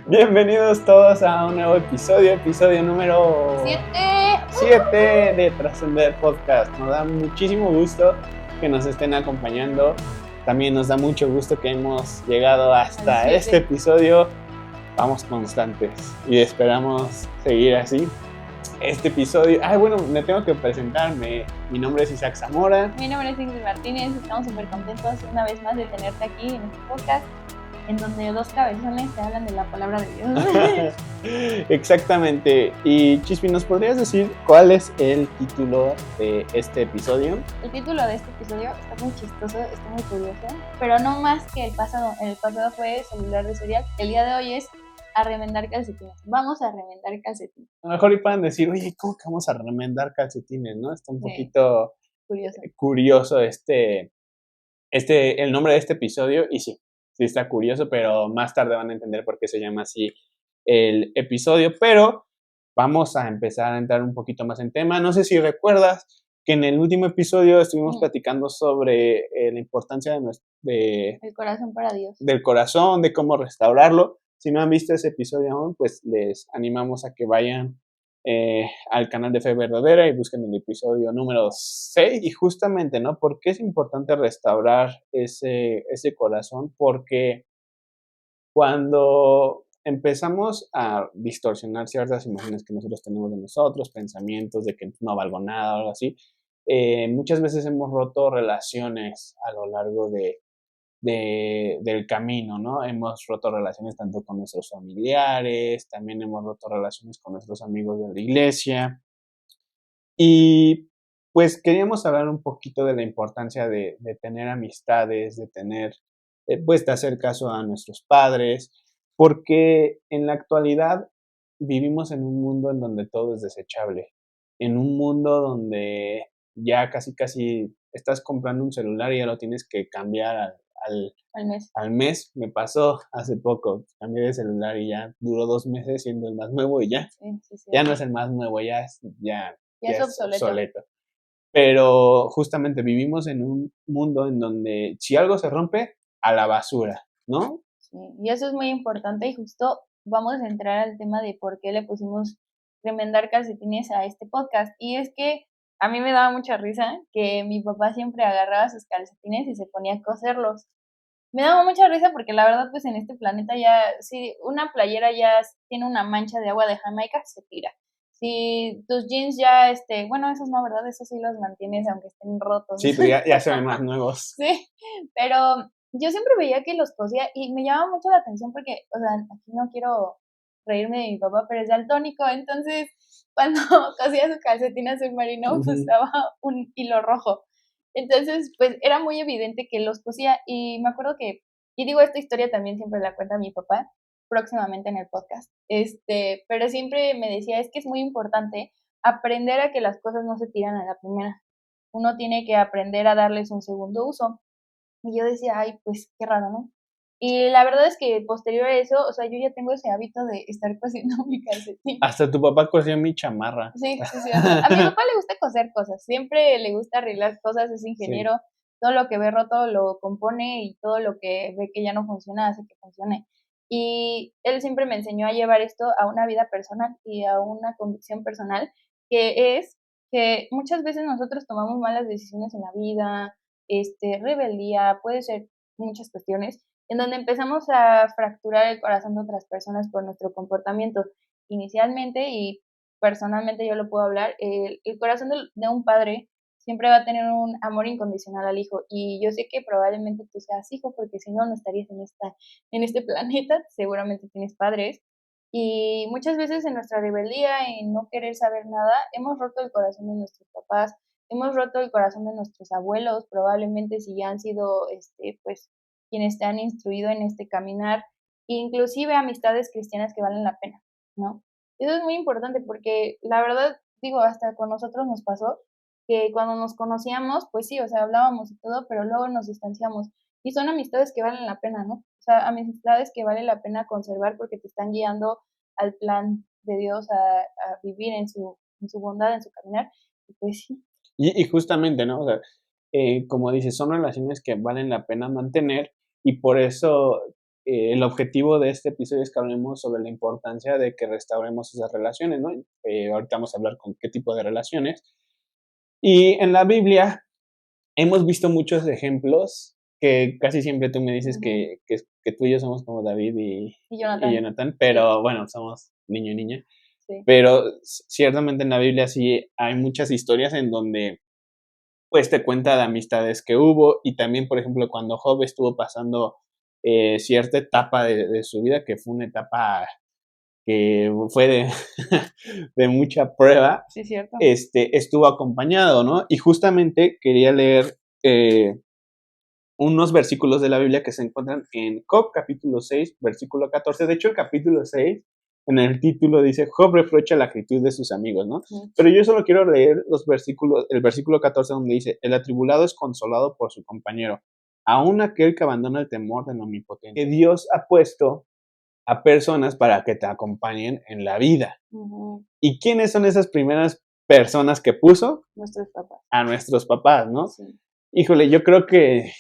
Bienvenidos todos a un nuevo episodio número 7 de Trascender Podcast. Nos da muchísimo gusto que nos estén acompañando. También nos da mucho gusto que hemos llegado hasta este episodio. Vamos constantes y esperamos seguir así. Este episodio, me tengo que presentarme. Mi nombre es Isaac Zamora. Mi nombre es Ingrid Martínez. Estamos súper contentos una vez más de tenerte aquí en este podcast, en donde dos cabezones te hablan de la palabra de Dios. Exactamente. Y Chispi, ¿nos podrías decir cuál es el título de este episodio? El título de este episodio está muy chistoso, está muy curioso, pero no más que el pasado. En el pasado fue celular de cereal. El día de hoy es a remendar calcetines. Vamos a remendar calcetines. A lo mejor y pueden decir, oye, ¿cómo que vamos a remendar calcetines? ¿No? Está un poquito curioso el nombre de este episodio, y sí está curioso, pero más tarde van a entender por qué se llama así el episodio. Pero vamos a empezar a entrar un poquito más en tema. No sé si recuerdas que en el último episodio estuvimos platicando sobre la importancia el corazón para Dios. Del corazón, de cómo restaurarlo. Si no han visto ese episodio aún, pues les animamos a que vayan al canal de Fe Verdadera y busquen el episodio número 6. Y justamente, ¿no? ¿Por qué es importante restaurar ese corazón? Porque cuando empezamos a distorsionar ciertas imágenes que nosotros tenemos de nosotros, pensamientos de que no valgo nada o algo así, muchas veces hemos roto relaciones a lo largo del camino, ¿no? Hemos roto relaciones tanto con nuestros familiares, también hemos roto relaciones con nuestros amigos de la iglesia. Y pues queríamos hablar un poquito de la importancia de tener amistades, de tener, pues de hacer caso a nuestros padres, porque en la actualidad vivimos en un mundo en donde todo es desechable, en un mundo donde ya casi estás comprando un celular y ya lo tienes que cambiar al mes. Me pasó hace poco, cambié de celular y ya duró 2 meses siendo el más nuevo y ya, ya no es el más nuevo, ya es obsoleto. Pero justamente vivimos en un mundo en donde si algo se rompe, a la basura, ¿no? Sí, y eso es muy importante, y justo vamos a entrar al tema de por qué le pusimos remendar calcetines a este podcast. Y es que a mí me daba mucha risa que mi papá siempre agarraba sus calcetines y se ponía a coserlos. Me daba mucha risa porque la verdad, pues en este planeta ya, si una playera ya tiene una mancha de agua de Jamaica, se tira. Si tus jeans ya, bueno, esos no, ¿verdad? Esos sí los mantienes aunque estén rotos. Sí, pues ya se ven más nuevos. Sí, pero yo siempre veía que los cosía y me llamaba mucho la atención porque, o sea, aquí no quiero reírme de mi papá, pero es daltónico, entonces cuando cosía su calcetín azul marino usaba un hilo rojo. Entonces, pues era muy evidente que los cosía, y me acuerdo que, y digo, esta historia también siempre la cuenta mi papá, próximamente en el podcast, pero siempre me decía, es que es muy importante aprender a que las cosas no se tiran a la primera. Uno tiene que aprender a darles un segundo uso. Y yo decía, ay, pues qué raro, ¿no? Y la verdad es que posterior a eso, o sea, yo ya tengo ese hábito de estar cosiendo mi calcetín. Hasta tu papá cosió mi chamarra. Sí, a mi papá le gusta coser cosas, siempre le gusta arreglar cosas, es ingeniero, sí. Todo lo que ve roto lo compone y todo lo que ve que ya no funciona hace que funcione. Y él siempre me enseñó a llevar esto a una vida personal y a una convicción personal, que es que muchas veces nosotros tomamos malas decisiones en la vida, rebeldía, puede ser muchas cuestiones, en donde empezamos a fracturar el corazón de otras personas por nuestro comportamiento inicialmente. Y personalmente yo lo puedo hablar, el corazón de un padre siempre va a tener un amor incondicional al hijo, y yo sé que probablemente tú seas hijo, porque si no, no estarías en este planeta, seguramente tienes padres, y muchas veces en nuestra rebeldía, en no querer saber nada, hemos roto el corazón de nuestros papás, hemos roto el corazón de nuestros abuelos, probablemente si ya han sido, pues, quienes te han instruido en este caminar, inclusive amistades cristianas que valen la pena, ¿no? Eso es muy importante porque la verdad, digo, hasta con nosotros nos pasó que cuando nos conocíamos, pues sí, o sea, hablábamos y todo, pero luego nos distanciamos. Y son amistades que valen la pena, ¿no? O sea, amistades que vale la pena conservar porque te están guiando al plan de Dios, a vivir en su bondad, en su caminar. Y pues sí. Y justamente, ¿no? O sea, como dices, son relaciones que valen la pena mantener y por eso el objetivo de este episodio es que hablemos sobre la importancia de que restauremos esas relaciones, ¿no? Ahorita vamos a hablar con qué tipo de relaciones. Y en la Biblia hemos visto muchos ejemplos que casi siempre tú me dices que tú y yo somos como David Y y Jonathan, Jonathan, sí, pero bueno, somos niño y niña. sí. Pero ciertamente en la Biblia sí hay muchas historias en donde pues te cuenta de amistades que hubo y también, por ejemplo, cuando Job estuvo pasando cierta etapa de su vida, que fue una etapa que fue de, de mucha prueba, Sí, cierto. estuvo acompañado, ¿no? Y justamente quería leer unos versículos de la Biblia que se encuentran en Job capítulo 6, versículo 14. De hecho, el capítulo 6, en el título dice, Job reprocha la actitud de sus amigos, ¿no? Pero yo solo quiero leer los versículos, el versículo 14 donde dice, el atribulado es consolado por su compañero, aun aquel que abandona el temor del omnipotente. Que Dios ha puesto a personas para que te acompañen en la vida. ¿Y quiénes son esas primeras personas que puso? Nuestros papás. A nuestros papás, ¿no? Sí. Híjole, yo creo que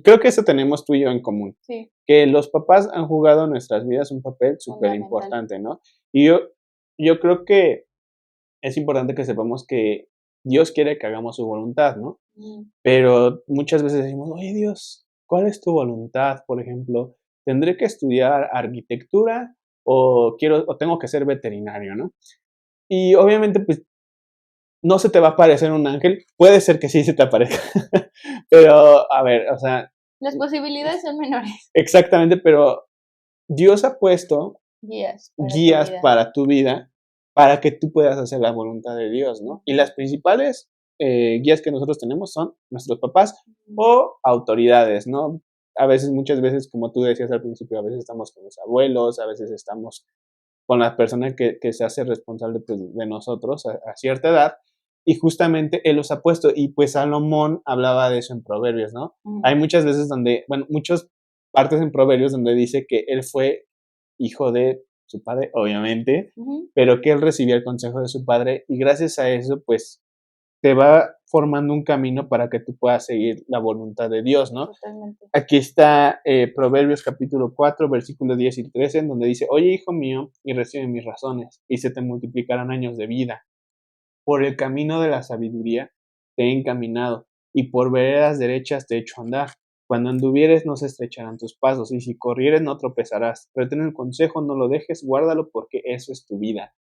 creo que eso tenemos tú y yo en común, Sí, que los papás han jugado en nuestras vidas un papel súper fundamental. importante, ¿no? Y yo creo que es importante que sepamos que Dios quiere que hagamos su voluntad, ¿no? Pero muchas veces decimos, oye Dios, ¿cuál es tu voluntad? Por ejemplo, ¿tendré que estudiar arquitectura o tengo que ser veterinario, ¿no? Y obviamente, pues, no se te va a aparecer un ángel, puede ser que sí se te aparezca, pero a ver, o sea, Las posibilidades son menores. exactamente, pero Dios ha puesto Guías para tu guías vida. para tu vida para que tú puedas hacer la voluntad de Dios, ¿no? Y las principales guías que nosotros tenemos son nuestros papás o autoridades, ¿no? A veces, muchas veces, como tú decías al principio, a veces estamos con los abuelos, a veces estamos con la persona que se hace responsable pues, de nosotros a cierta edad, y justamente Él los ha puesto, y pues Salomón hablaba de eso en Proverbios, ¿no? Hay muchas veces donde, bueno, muchas partes en Proverbios donde dice que Él fue hijo de su padre, obviamente, pero que Él recibía el consejo de su padre, y gracias a eso, pues, te va formando un camino para que tú puedas seguir la voluntad de Dios, ¿no? Totalmente. Aquí está Proverbios capítulo 4, versículos 10 y 13, en donde dice, oye, hijo mío, y recibe mis razones, y se te multiplicarán años de vida. Por el camino de la sabiduría te he encaminado, y por veredas derechas te he hecho andar. Cuando anduvieres no se estrecharán tus pasos, y si corrieres no tropezarás. Retén el consejo, no lo dejes, guárdalo, porque eso es tu vida.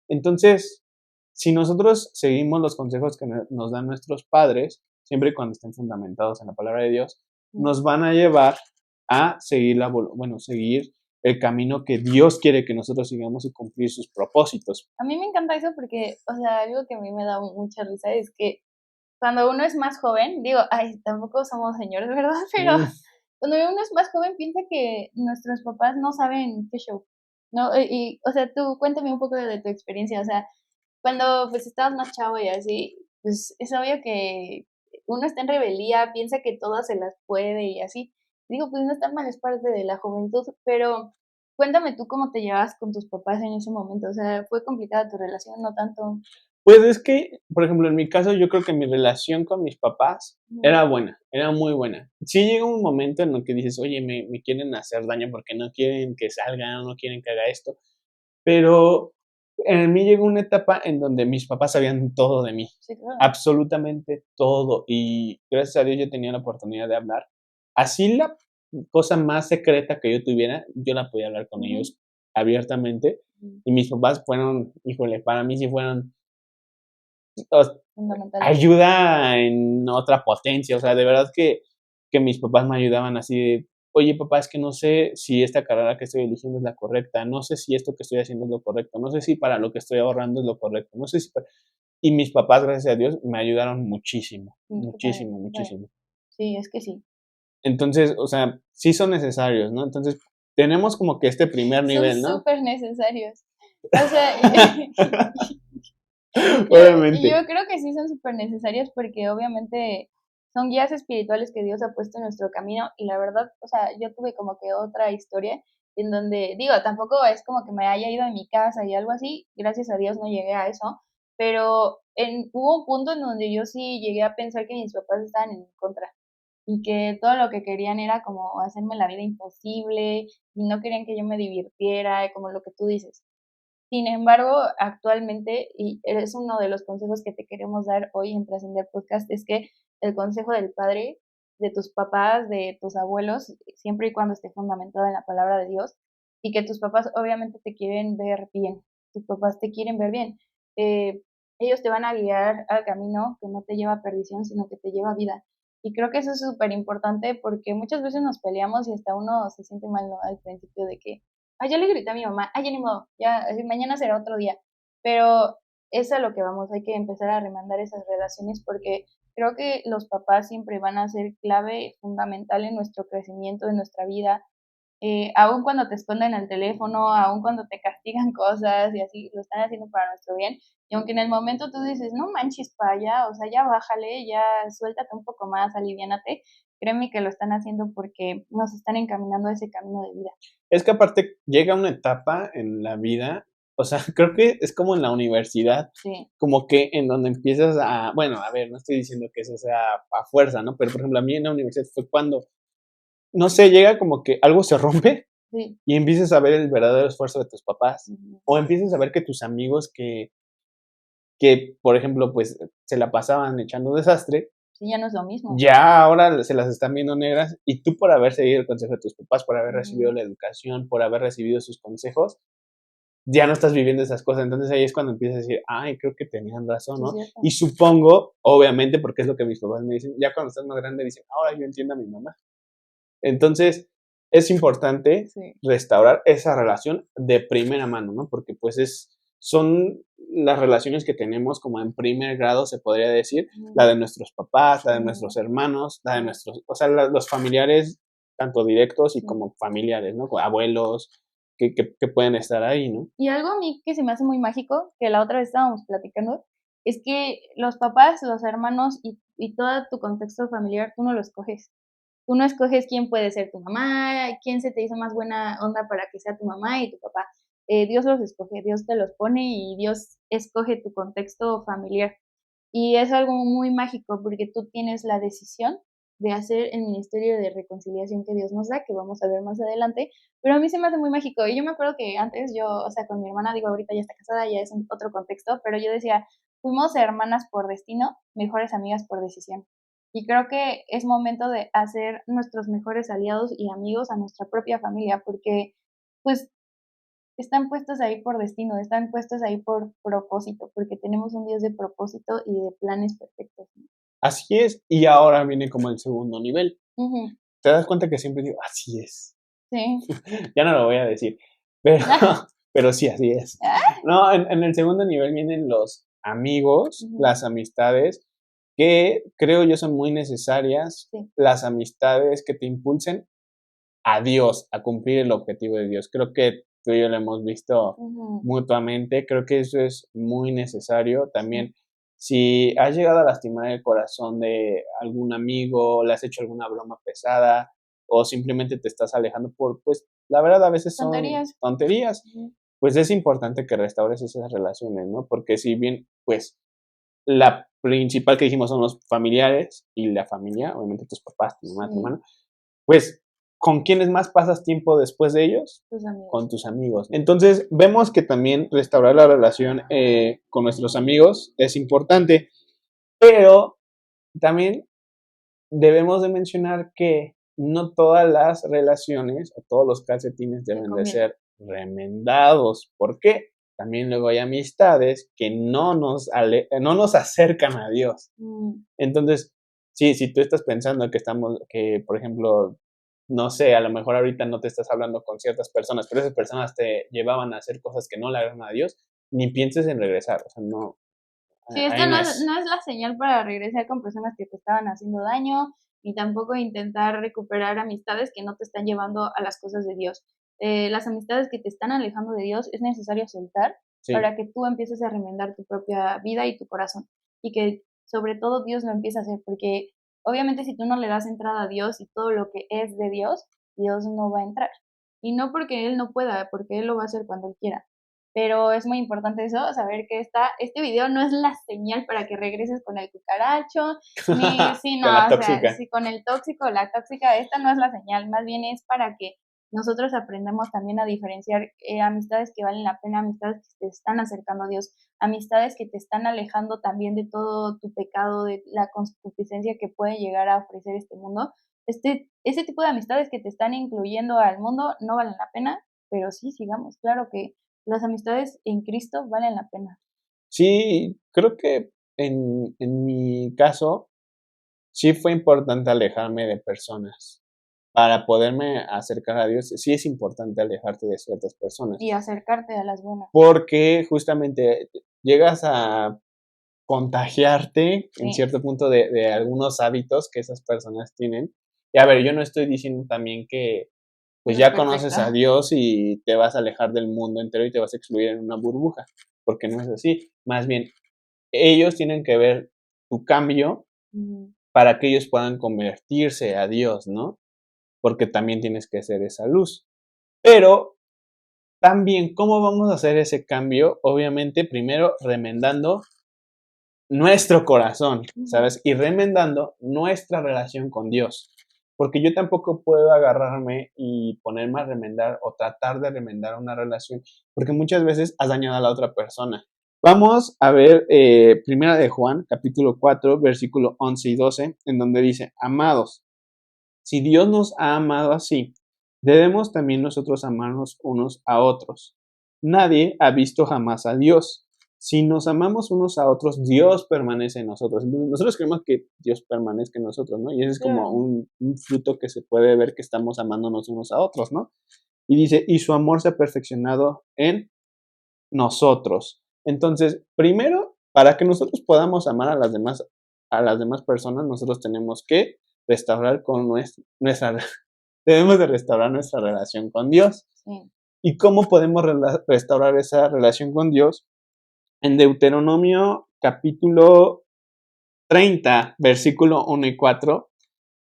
Entonces, si nosotros seguimos los consejos que nos dan nuestros padres, siempre y cuando estén fundamentados en la palabra de Dios, nos van a llevar a seguir seguir el camino que Dios quiere que nosotros sigamos y cumplir sus propósitos. A mí me encanta eso porque, o sea, algo que a mí me da mucha risa es que cuando uno es más joven, digo, ay, tampoco somos señores, ¿verdad? Pero Mm, cuando uno es más joven piensa que nuestros papás no saben qué show, ¿no? Y, o sea, tú cuéntame un poco de tu experiencia, o sea, cuando pues estabas más chavo y así, pues es obvio que uno está en rebeldía, piensa que todas se las puede y así. Digo, pues no está mal, es parte de la juventud, pero cuéntame tú cómo te llevas con tus papás en ese momento, o sea, ¿fue complicada tu relación? No tanto. Pues es que, por ejemplo, en mi caso, yo creo que mi relación con mis papás Ujú, era buena, era muy buena. Sí llega un momento en el que dices, oye, me quieren hacer daño porque no quieren que salga, no quieren que haga esto, pero en mí llegó una etapa en donde mis papás sabían todo de mí, sí, claro. absolutamente todo, y gracias a Dios yo tenía la oportunidad de hablar. Así la cosa más secreta que yo tuviera, yo la podía hablar con Ujú, ellos abiertamente, ujú, y mis papás fueron, híjole, para mí sí fueron os fundamentales. ayuda en otra potencia, o sea, de verdad que mis papás me ayudaban así de: "Oye, papá, es que no sé si esta carrera que estoy eligiendo es la correcta, no sé si esto que estoy haciendo es lo correcto, no sé si para lo que estoy ahorrando es lo correcto, no sé si pa". Y mis papás, gracias a Dios, me ayudaron muchísimo, Qué padre, muchísimo, qué padre. muchísimo. Sí, es que sí. Entonces, o sea, sí son necesarios, ¿no? Entonces, tenemos como que este primer Son nivel, ¿no? súper necesarios. O sea, yo Obviamente. yo creo que sí son súper necesarios porque obviamente son guías espirituales que Dios ha puesto en nuestro camino y la verdad, o sea, yo tuve como que otra historia en donde, digo, tampoco es como que me haya ido de mi casa y algo así, gracias a Dios no llegué a eso, pero hubo un punto en donde yo sí llegué a pensar que mis papás estaban en mi contra y que todo lo que querían era como hacerme la vida imposible y no querían que yo me divirtiera, como lo que tú dices. Sin embargo, actualmente, y es uno de los consejos que te queremos dar hoy en Trascender Podcast, es que el consejo del padre, de tus papás, de tus abuelos, siempre y cuando esté fundamentado en la palabra de Dios, y que tus papás obviamente te quieren ver bien, tus papás te quieren ver bien. Eh, Ellos te van a guiar al camino que no te lleva a perdición, sino que te lleva a vida. Y creo que eso es súper importante porque muchas veces nos peleamos y hasta uno se siente mal, ¿no? Al principio de que ay, ya le grité a mi mamá, ay, ya ni modo, ya, mañana será otro día. Pero es a lo que vamos, hay que empezar a remandar esas relaciones porque creo que los papás siempre van a ser clave fundamental en nuestro crecimiento, en nuestra vida, aun cuando te esconden el teléfono, aun cuando te castigan cosas y así, lo están haciendo para nuestro bien. Y aunque en el momento tú dices, no manches pa' allá, o sea, ya bájale, ya suéltate un poco más, aliviánate, créeme que lo están haciendo porque nos están encaminando a ese camino de vida. Es que aparte llega una etapa en la vida, o sea, creo que es como en la universidad, Sí. como que en donde empiezas a, bueno, a ver, no estoy diciendo que eso sea a fuerza, ¿no? Pero por ejemplo, a mí en la universidad fue cuando, no sé, llega como que algo se rompe Sí. y empiezas a ver el verdadero esfuerzo de tus papás, Ujú. o empiezas a ver que tus amigos que, por ejemplo, pues se la pasaban echando desastre, Sí, ya no es lo mismo. ya ahora se las están viendo negras y tú por haber seguido el consejo de tus papás, por haber recibido Ujú. la educación, por haber recibido sus consejos, ya no estás viviendo esas cosas. Entonces ahí es cuando empiezas a decir, ay, creo que tenían razón, Sí, es ¿no? cierto. Y supongo, obviamente, porque es lo que mis papás me dicen, ya cuando estás más grande dicen, ahora yo entiendo a mi mamá. Entonces es importante Sí. restaurar esa relación de primera mano, ¿no? Porque pues son las relaciones que tenemos como en primer grado, se podría decir, la Ujú. de nuestros papás, la de Ujú. nuestros hermanos, la de Sí, nuestros, o sea, los familiares, tanto directos y sí. como familiares, ¿no? Abuelos, que pueden estar ahí, ¿no? Y algo a mí que se me hace muy mágico, que la otra vez estábamos platicando, es que los papás, los hermanos y todo tu contexto familiar, tú no lo escoges. Tú no escoges quién puede ser tu mamá, quién se te hizo más buena onda para que sea tu mamá y tu papá. Dios los escoge, Dios te los pone y Dios escoge tu contexto familiar. Y es algo muy mágico porque tú tienes la decisión de hacer el ministerio de reconciliación que Dios nos da, que vamos a ver más adelante, pero a mí se me hace muy mágico. Y yo me acuerdo que antes yo, o sea, con mi hermana, digo, ahorita ya está casada, ya es otro contexto, pero yo decía, fuimos hermanas por destino, mejores amigas por decisión. Y creo que es momento de hacer nuestros mejores aliados y amigos a nuestra propia familia, porque pues están puestos ahí por destino, están puestos ahí por propósito, porque tenemos un Dios de propósito y de planes perfectos, ¿no? Así es, y ahora viene como el segundo nivel. Ujú. Te das cuenta que siempre digo, así es. Sí. Ya no lo voy a decir, pero, pero sí, así es. Ah, No, en el segundo nivel vienen los amigos, ujú. las amistades, que creo yo son muy necesarias, Sí. las amistades que te impulsen a Dios, a cumplir el objetivo de Dios. Creo que tú y yo lo hemos visto Ujú. mutuamente, creo que eso es muy necesario. Sí. También, si has llegado a lastimar el corazón de algún amigo, le has hecho alguna broma pesada o simplemente te estás alejando por, pues, la verdad a veces son Tonterías. tonterías, Ujú. pues es importante que restaures esas relaciones, ¿no? Porque si bien, pues, la principal que dijimos son los familiares y la familia, obviamente tus papás, tu mamá, tu Sí, hermano, pues, ¿con quiénes más pasas tiempo después de ellos? tus Con amigos. tus amigos. Entonces, vemos que también restaurar la relación con nuestros amigos es importante, pero también debemos de mencionar que no todas las relaciones o todos los calcetines Te deben de conviene. ser remendados. ¿Por qué? También luego hay amistades que no nos acercan a Dios. Mm. Entonces, sí, si tú estás pensando que, por ejemplo, no sé, a lo mejor ahorita no te estás hablando con ciertas personas, pero esas personas te llevaban a hacer cosas que no le agradan a Dios, ni pienses en regresar, o sea, no, Sí, ahí esta no no es es. no es la señal para regresar con personas que te estaban haciendo daño, ni tampoco intentar recuperar amistades que no te están llevando a las cosas de Dios. Las amistades que te están alejando de Dios es necesario soltar Sí, para que tú empieces a remendar tu propia vida y tu corazón, y que sobre todo Dios lo empiece a hacer, porque obviamente si tú no le das entrada a Dios y todo lo que es de Dios, Dios no va a entrar. Y no porque Él no pueda, porque Él lo va a hacer cuando Él quiera. pero es muy importante eso, saber que este video no es la señal para que regreses con el cucaracho, ni si no, Con la o sea, tóxica. si con el tóxico o la tóxica, esta no es la señal, más bien es para que nosotros aprendamos también a diferenciar amistades que valen la pena, amistades que te están acercando a Dios, amistades que te están alejando también de todo tu pecado, de la concupiscencia que puede llegar a ofrecer este mundo. Ese tipo de amistades que te están incluyendo al mundo no valen la pena, pero sí, sigamos, claro que las amistades en Cristo valen la pena. Sí, creo que en mi caso, sí fue importante alejarme de personas. Para poderme acercar a Dios, sí es importante alejarte de ciertas personas, Y acercarte a las buenas. porque justamente llegas a contagiarte en Sí, cierto punto de algunos hábitos que esas personas tienen. Y a ver, yo no estoy diciendo también que pues eres ya conoces a perfecta. Dios y te vas a alejar del mundo entero y te vas a excluir en una burbuja, porque no es así. Más bien, ellos tienen que ver tu cambio para que ellos puedan convertirse a Dios, ¿no? Porque también tienes que ser esa luz. Pero también, ¿cómo vamos a hacer ese cambio? Obviamente, primero remendando nuestro corazón, ¿sabes? Y remendando nuestra relación con Dios. Porque yo tampoco puedo agarrarme y ponerme a remendar o tratar de remendar una relación, porque muchas veces has dañado a la otra persona. Vamos a ver Primera de Juan, capítulo 4, versículo 11 y 12, en donde dice, amados, si Dios nos ha amado así, debemos también nosotros amarnos unos a otros. Nadie ha visto jamás a Dios. Si nos amamos unos a otros, Dios permanece en nosotros. Entonces, nosotros creemos que Dios permanezca en nosotros, ¿no? Y ese es como Claro. un fruto que se puede ver que estamos amándonos unos a otros, ¿no? Y dice, y su amor se ha perfeccionado en nosotros. Entonces, primero, para que nosotros podamos amar a las demás personas, nosotros tenemos que restaurar con nuestra debemos de restaurar nuestra relación con Dios. Sí. ¿Y cómo podemos restaurar esa relación con Dios? En Deuteronomio capítulo 30, versículo 1 y 4,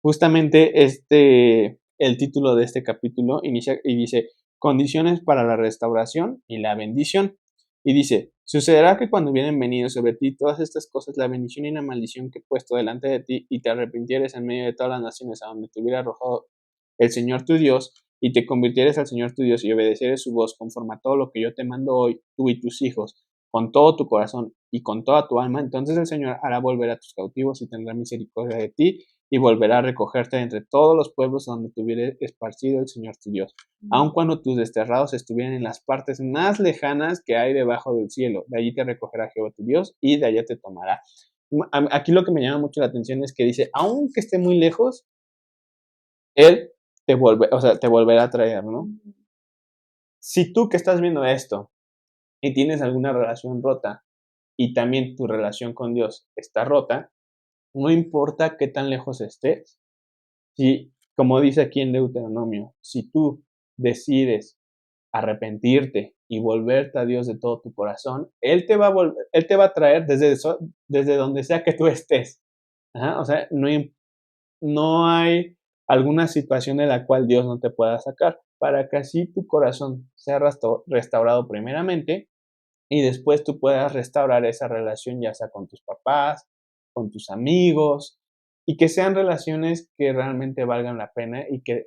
justamente el título de este capítulo inicia y dice, condiciones para la restauración y la bendición. Y dice, sucederá que cuando vienen venidos sobre ti todas estas cosas, la bendición y la maldición que he puesto delante de ti, y te arrepintieres en medio de todas las naciones a donde te hubiera arrojado el Señor tu Dios, y te convirtieres al Señor tu Dios y obedecieres su voz conforme a todo lo que yo te mando hoy, tú y tus hijos, con todo tu corazón y con toda tu alma, entonces el Señor hará volver a tus cautivos y tendrá misericordia de ti y volverá a recogerte de entre todos los pueblos donde te hubiere esparcido el Señor tu Dios, aun cuando tus desterrados estuvieran en las partes más lejanas que hay debajo del cielo. De allí te recogerá Jehová tu Dios y de allá te tomará. Aquí lo que me llama mucho la atención es que dice, aunque esté muy lejos, Él te volverá a traer, ¿no? Si tú que estás viendo esto y tienes alguna relación rota y también tu relación con Dios está rota, no importa qué tan lejos estés, si, como dice aquí en Deuteronomio, si tú decides arrepentirte y volverte a Dios de todo tu corazón, Él te va a traer desde donde sea que tú estés. Ajá, o sea, no hay alguna situación de la cual Dios no te pueda sacar, para que así tu corazón sea restaurado primeramente y después tú puedas restaurar esa relación ya sea con tus papás, con tus amigos, y que sean relaciones que realmente valgan la pena y que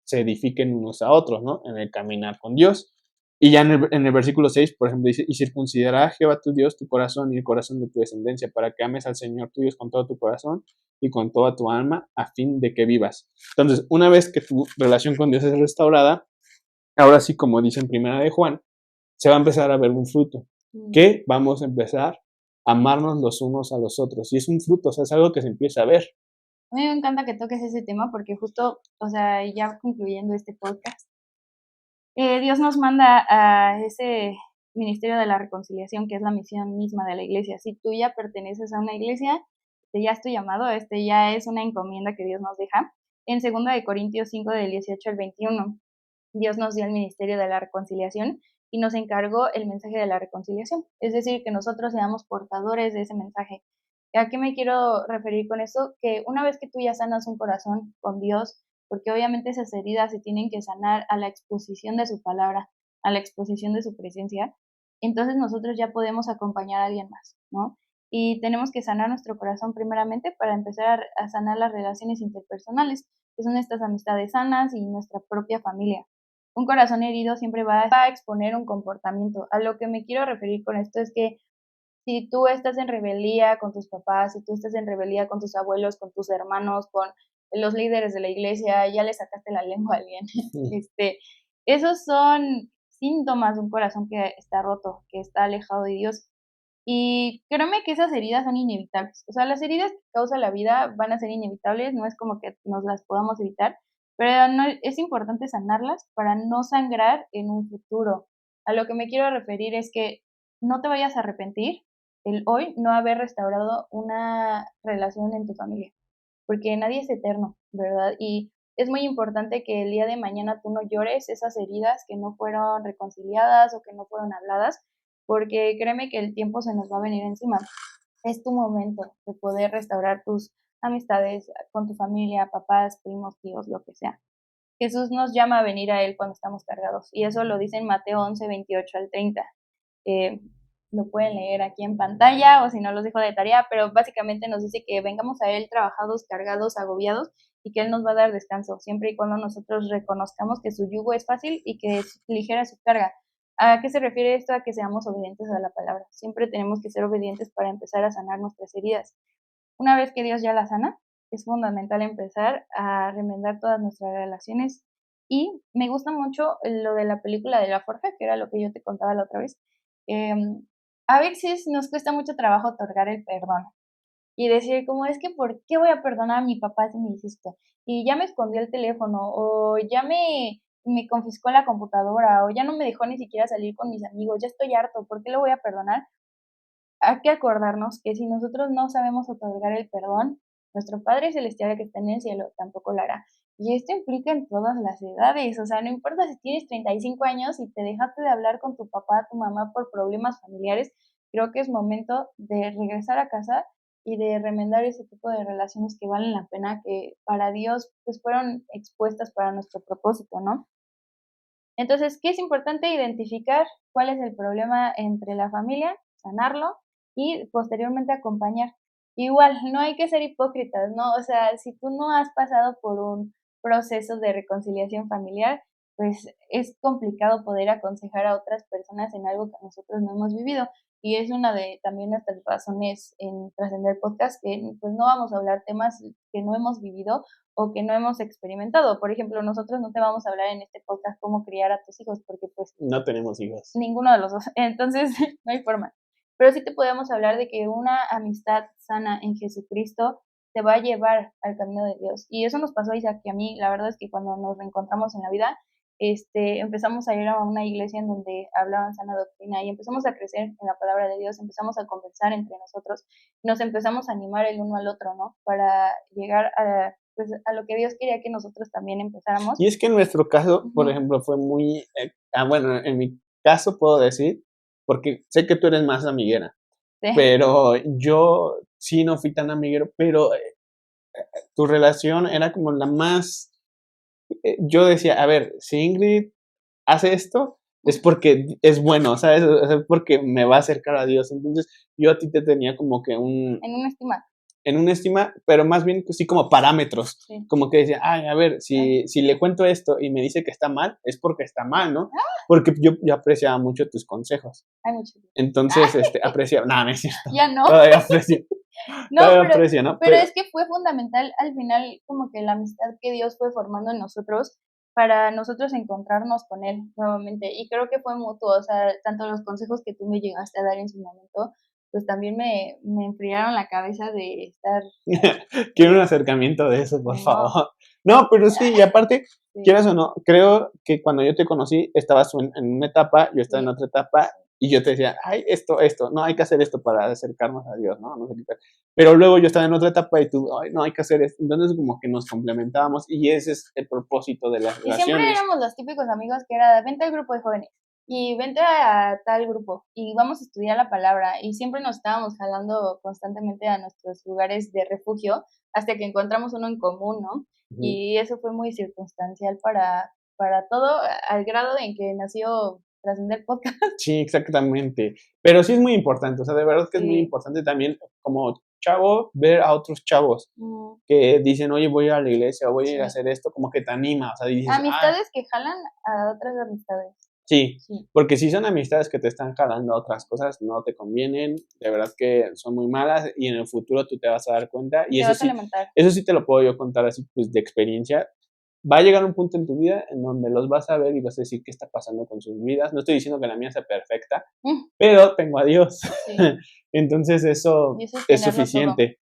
se edifiquen unos a otros, ¿no? En el caminar con Dios. Y ya en el versículo 6, por ejemplo, dice, y circuncidará a Jehová tu Dios tu corazón y el corazón de tu descendencia, para que ames al Señor tu Dios con todo tu corazón y con toda tu alma, a fin de que vivas. Entonces, una vez que tu relación con Dios es restaurada, ahora sí, como dice en Primera de Juan, se va a empezar a ver un fruto, que vamos a empezar a amarnos los unos a los otros. Y es un fruto, o sea, es algo que se empieza a ver. A mí me encanta que toques ese tema porque justo, o sea, ya concluyendo este podcast, Dios nos manda a ese ministerio de la reconciliación, que es la misión misma de la iglesia. Si tú ya perteneces a una iglesia, ya es tu llamado, ya es una encomienda que Dios nos deja. En 2 Corintios 5, del 18 al 21, Dios nos dio el ministerio de la reconciliación y nos encargó el mensaje de la reconciliación. Es decir, que nosotros seamos portadores de ese mensaje. ¿A qué me quiero referir con eso? Que una vez que tú ya sanas un corazón con Dios, porque obviamente esas heridas se tienen que sanar a la exposición de su palabra, a la exposición de su presencia, entonces nosotros ya podemos acompañar a alguien más, ¿no? Y tenemos que sanar nuestro corazón primeramente para empezar a sanar las relaciones interpersonales, que son estas amistades sanas y nuestra propia familia. Un corazón herido siempre va a exponer un comportamiento. A lo que me quiero referir con esto es que si tú estás en rebeldía con tus papás, si tú estás en rebeldía con tus abuelos, con tus hermanos, con los líderes de la iglesia, ya le sacaste la lengua a alguien, esos son síntomas de un corazón que está roto, que está alejado de Dios. Y créeme que esas heridas son inevitables. O sea, las heridas que causa la vida van a ser inevitables, no es como que nos las podamos evitar, pero no, es importante sanarlas para no sangrar en un futuro. A lo que me quiero referir es que no te vayas a arrepentir el hoy no haber restaurado una relación en tu familia, porque nadie es eterno, ¿verdad? Y es muy importante que el día de mañana tú no llores esas heridas que no fueron reconciliadas o que no fueron habladas, porque créeme que el tiempo se nos va a venir encima. Es tu momento de poder restaurar tus amistades con tu familia, papás, primos, tíos, lo que sea. Jesús nos llama a venir a Él cuando estamos cargados, y eso lo dice en Mateo 11, 28 al 30. Eh, lo pueden leer aquí en pantalla o si no los dejo de tarea, pero básicamente nos dice que vengamos a Él trabajados, cargados, agobiados y que Él nos va a dar descanso, siempre y cuando nosotros reconozcamos que su yugo es fácil y que es ligera su carga. ¿A qué se refiere esto? A que seamos obedientes a la palabra. Siempre tenemos que ser obedientes para empezar a sanar nuestras heridas. Una vez que Dios ya las sana, es fundamental empezar a remendar todas nuestras relaciones. Y me gusta mucho lo de la película de La Forja, que era lo que yo te contaba la otra vez. A veces nos cuesta mucho trabajo otorgar el perdón y decir como es que ¿por qué voy a perdonar a mi papá si me dice esto? Y ya me escondió el teléfono o ya me confiscó la computadora o ya no me dejó ni siquiera salir con mis amigos, ya estoy harto, ¿por qué lo voy a perdonar? Hay que acordarnos que si nosotros no sabemos otorgar el perdón, nuestro Padre Celestial que está en el cielo tampoco lo hará. Y esto implica en todas las edades, o sea, no importa si tienes 35 años y te dejaste de hablar con tu papá, tu mamá por problemas familiares, creo que es momento de regresar a casa y de remendar ese tipo de relaciones que valen la pena, que para Dios pues fueron expuestas para nuestro propósito, ¿no? Entonces, ¿qué es importante? Identificar cuál es el problema entre la familia, sanarlo y posteriormente acompañar. Igual, no hay que ser hipócritas, ¿no? O sea, si tú no has pasado por un proceso de reconciliación familiar, pues es complicado poder aconsejar a otras personas en algo que nosotros no hemos vivido. Y es una de también nuestras razones en Trascender Podcast, que pues no vamos a hablar temas que no hemos vivido o que no hemos experimentado. Por ejemplo, nosotros no te vamos a hablar en este podcast cómo criar a tus hijos, porque pues No tenemos hijos. ninguno de los dos. Entonces, no hay forma. Pero sí te podemos hablar de que una amistad sana en Jesucristo te va a llevar al camino de Dios. Y eso nos pasó a Isaac y a mí. La verdad es que cuando nos reencontramos en la vida, empezamos a ir a una iglesia en donde hablaban sana doctrina y empezamos a crecer en la palabra de Dios, empezamos a conversar entre nosotros, nos empezamos a animar el uno al otro, ¿no? Para llegar a, pues, a lo que Dios quería que nosotros también empezáramos. Y es que en nuestro caso, por ejemplo, fue muy, bueno, en mi caso puedo decir, porque sé que tú eres más amiguera, Sí. pero yo sí no fui tan amiguero, pero tu relación era como la más, yo decía, a ver, si Ingrid hace esto, es porque es bueno, ¿sabes? Es porque me va a acercar a Dios. Entonces, yo a ti te tenía como que En una estima. en una estima, pero más bien sí como parámetros, Sí. como que decía, ay, a ver, si le cuento esto y me dice que está mal, es porque está mal, ¿no? Porque yo apreciaba mucho tus consejos. Hay mucho. Entonces, apreciaba, no, no es cierto. Ya no. Todavía aprecio. No, Todavía aprecio, ¿no? pero es que fue fundamental al final como que la amistad que Dios fue formando en nosotros para nosotros encontrarnos con Él nuevamente. Y creo que fue mutuo, o sea, tanto los consejos que tú me llegaste a dar en su momento, pues también me enfriaron la cabeza de estar. Quiero un acercamiento de eso, por No. favor. No, pero sí, y aparte, Sí. quieras o no, creo que cuando yo te conocí, estabas tú en una etapa, yo estaba en otra etapa, y yo te decía, ay, esto, no, hay que hacer esto para acercarnos a Dios, ¿no? No sé qué. Pero luego yo estaba en otra etapa y tú, ay, no, hay que hacer esto. Entonces, como que nos complementábamos, y ese es el propósito de las Y siempre relaciones. éramos los típicos amigos que era, vente al grupo de jóvenes y vente a tal grupo y vamos a estudiar la palabra y siempre nos estábamos jalando constantemente a nuestros lugares de refugio hasta que encontramos uno en común, ¿no? Y eso fue muy circunstancial para todo, al grado en que nació Trascender Podcast. Sí, exactamente. Pero sí es muy importante, o sea, de verdad que es muy Sí. importante también como chavo ver a otros chavos que dicen, oye, voy a ir a la iglesia o voy a ir a Sí. hacer esto, como que te anima, o sea, y dices, Amistades que jalan a otras amistades. sí, Sí. porque si son amistades que te están jalando a otras cosas, no te convienen, de verdad que son muy malas y en el futuro tú te vas a dar cuenta y Te vas a lamentar. eso sí te lo puedo yo contar así pues de experiencia. Va a llegar un punto en tu vida en donde los vas a ver y vas a decir qué está pasando con sus vidas. No estoy diciendo que la mía sea perfecta, pero tengo a Dios. Sí. Entonces eso Y eso es es tenerlo suficiente,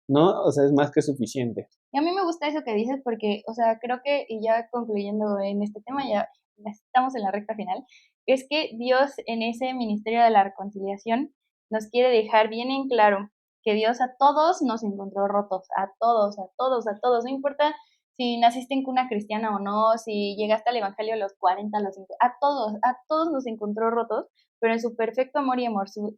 ¿no? O sea, es más que suficiente. Y a mí me gusta eso que dices porque, o sea, creo que, y ya concluyendo en este tema, ya estamos en la recta final, es que Dios en ese ministerio de la reconciliación nos quiere dejar bien en claro que Dios a todos nos encontró rotos, a todos, a todos, a todos, no importa si naciste en cuna cristiana o no, si llegaste al evangelio a los 40, a los 50, a todos nos encontró rotos, pero en su perfecto amor y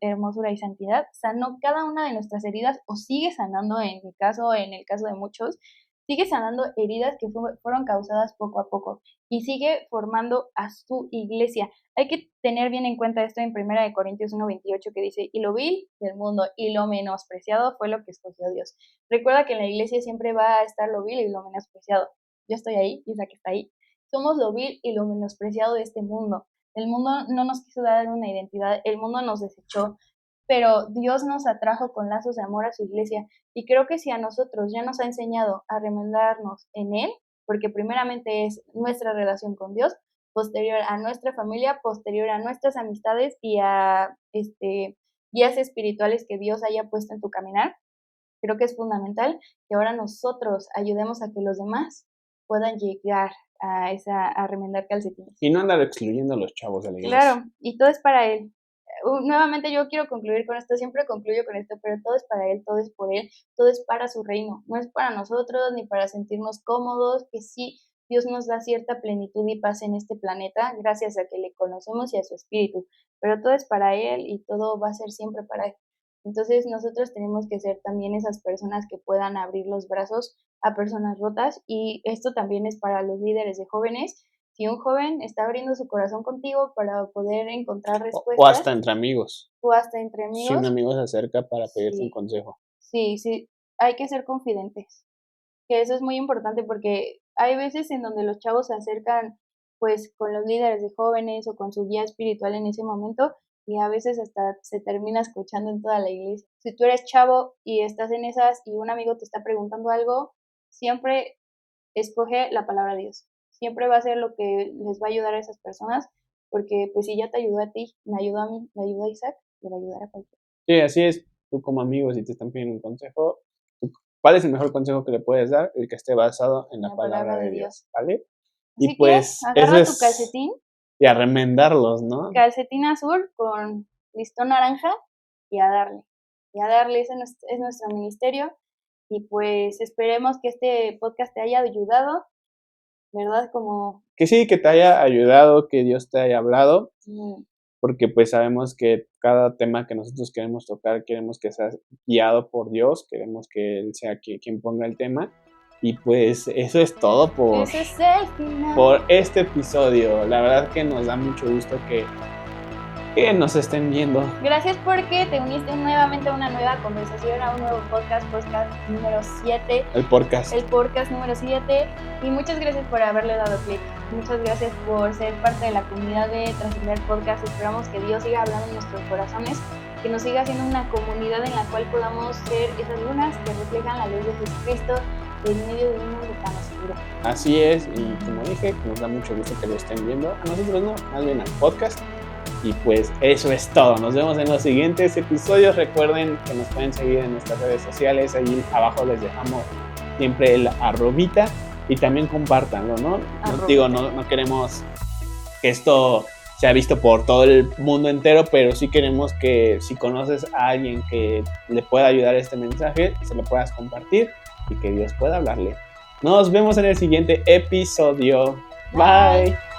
hermosura y santidad sanó cada una de nuestras heridas o sigue sanando, en mi caso, en el caso de muchos, sigue sanando heridas que fueron causadas poco a poco y sigue formando a su iglesia. Hay que tener bien en cuenta esto en 1 Corintios 1:28 que dice, y lo vil del mundo y lo menospreciado fue lo que escogió Dios. Recuerda que en la iglesia siempre va a estar lo vil y lo menospreciado. Yo estoy ahí, Isaac está ahí. Somos lo vil y lo menospreciado de este mundo. El mundo no nos quiso dar una identidad, el mundo nos desechó, pero Dios nos atrajo con lazos de amor a su iglesia. Y creo que si a nosotros ya nos ha enseñado a remendarnos en Él, porque primeramente es nuestra relación con Dios, posterior a nuestra familia, posterior a nuestras amistades y a guías espirituales que Dios haya puesto en tu caminar, creo que es fundamental que ahora nosotros ayudemos a que los demás puedan llegar a remendar calcetines. Y no andar excluyendo a los chavos de la iglesia. Claro, y todo es para Él. Nuevamente yo quiero concluir con esto, siempre concluyo con esto, pero todo es para Él, todo es por Él, todo es para su reino, no es para nosotros ni para sentirnos cómodos, que sí, Dios nos da cierta plenitud y paz en este planeta gracias a que le conocemos y a su espíritu, pero todo es para Él y todo va a ser siempre para Él. Entonces nosotros tenemos que ser también esas personas que puedan abrir los brazos a personas rotas y esto también es para los líderes de jóvenes. Si un joven está abriendo su corazón contigo para poder encontrar respuestas. O hasta entre amigos. O hasta entre amigos. Si un amigo se acerca para pedirte sí, un consejo. Sí, hay que ser confidentes. Que eso es muy importante porque hay veces en donde los chavos se acercan pues con los líderes de jóvenes o con su guía espiritual en ese momento y a veces hasta se termina escuchando en toda la iglesia. Si tú eres chavo y estás en esas y un amigo te está preguntando algo, siempre escoge la palabra de Dios. Siempre va a ser lo que les va a ayudar a esas personas, porque pues si ya te ayudó a ti, me ayudó a mí, me ayudó a Isaac, le va a ayudar a cualquiera. Sí, así es. Tú como amigo, si te están pidiendo un consejo, ¿cuál es el mejor consejo que le puedes dar? El que esté basado en la palabra de Dios, ¿vale? Así y pues que agarra tu calcetín. Y a remendarlos, ¿no? Calcetín azul con listón naranja y a darle. Ese es nuestro ministerio. Y pues esperemos que este podcast te haya ayudado, ¿verdad? Que sí, que te haya ayudado, que Dios te haya hablado, porque pues sabemos que cada tema que nosotros queremos tocar, queremos que sea guiado por Dios, queremos que Él sea quien ponga el tema, y pues eso es todo por este episodio. La verdad que nos da mucho gusto que nos estén viendo. Gracias porque te uniste nuevamente a una nueva conversación, a un nuevo podcast número 7. El podcast número 7. Y muchas gracias por haberle dado clic. Muchas gracias por ser parte de la comunidad de Trascender Podcast. Esperamos que Dios siga hablando en nuestros corazones, que nos siga siendo una comunidad en la cual podamos ser esas lunas que reflejan la luz de Jesucristo en medio de un mundo tan oscuro. Así es, y como dije, nos da mucho gusto que lo estén viendo. A nosotros no, más bien al podcast. Y pues eso es todo. Nos vemos en los siguientes episodios. Recuerden que nos pueden seguir en nuestras redes sociales. Ahí abajo les dejamos siempre el arrobita. Y también compártanlo, ¿no? No queremos que esto sea visto por todo el mundo entero, pero sí queremos que si conoces a alguien que le pueda ayudar este mensaje, se lo puedas compartir y que Dios pueda hablarle. Nos vemos en el siguiente episodio. Bye.